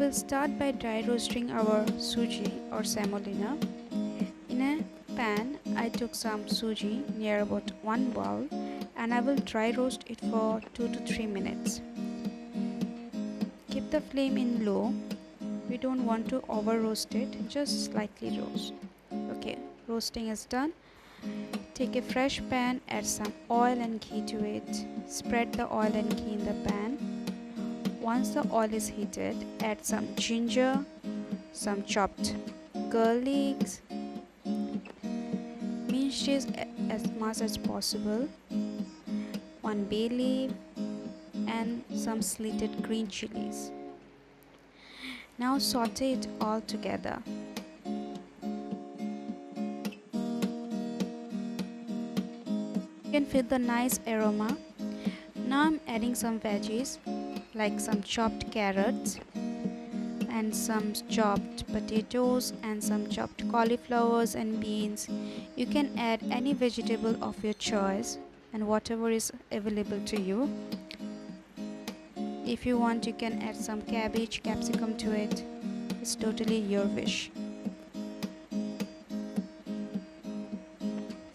will start by dry roasting our Sooji or semolina. In a pan, I took some Sooji, near about 1 bowl, and I will dry roast it for 2 to 3 minutes. Keep the flame in low. We don't want to over roast it, just slightly roast. Okay, roasting is done. Take a fresh pan, add some oil and ghee to it. Spread the oil and ghee in the pan. Once the oil is heated, add some ginger, some chopped garlics, mince it as much as possible, 1 bay leaf, and some slitted green chilies. Now saute it all together. You can feel the nice aroma. Now I'm adding some veggies like some chopped carrots and some chopped potatoes and some chopped cauliflowers and beans. You can add any vegetable of your choice and whatever is available to you. If you want, you can add some cabbage, capsicum to it. It's totally your wish.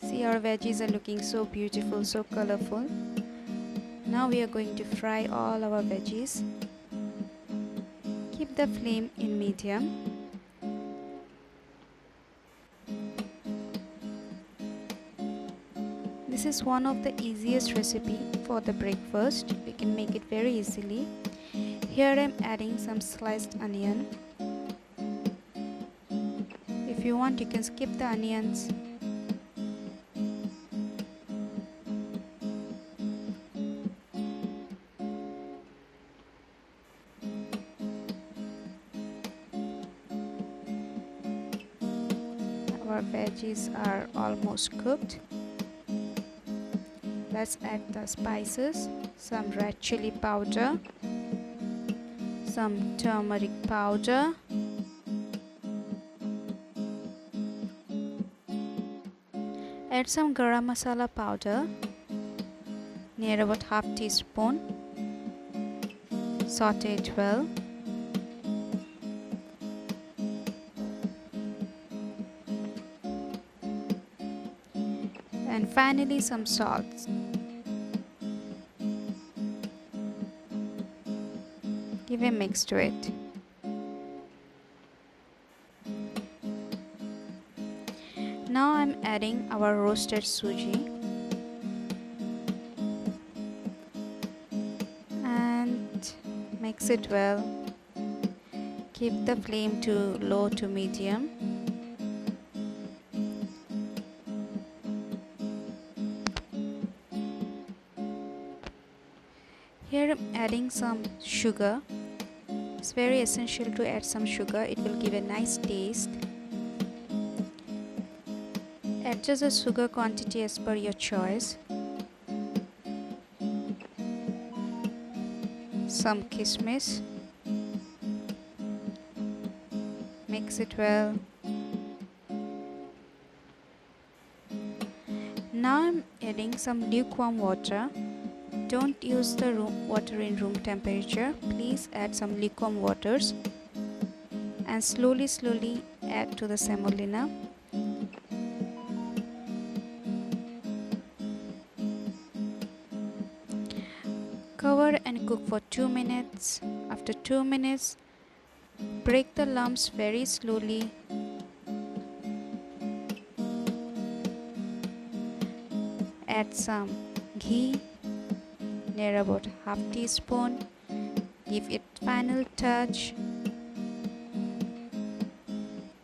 See, our veggies are looking so beautiful, so colorful. Now we are going to fry all our veggies. Keep the flame in medium. This is one of the easiest recipe for the breakfast. We can make it very easily. Here I am adding some sliced onion. If you want, you can skip the onions. Our veggies are almost cooked. Let's add the spices, some red chili powder, some turmeric powder, add some garam masala powder, near about half teaspoon. Saute it well. And finally some salt. Give a mix to it. Now I'm adding our roasted Sooji and mix it well. Keep the flame to low to medium. Here I'm adding some sugar. It's very essential to add some sugar. It will give a nice taste. Adjust the sugar quantity as per your choice. Some kismis. Mix it well. Now I'm adding some lukewarm water. Don't use the water in room temperature. Please add some lukewarm waters and slowly add to the semolina. Cover and cook for 2 minutes. After 2 minutes, break the lumps very slowly. Add some ghee, near about half teaspoon. Give it final touch.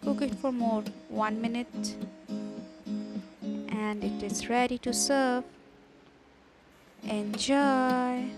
Cook it for more 1 minute and it is ready to serve. Enjoy!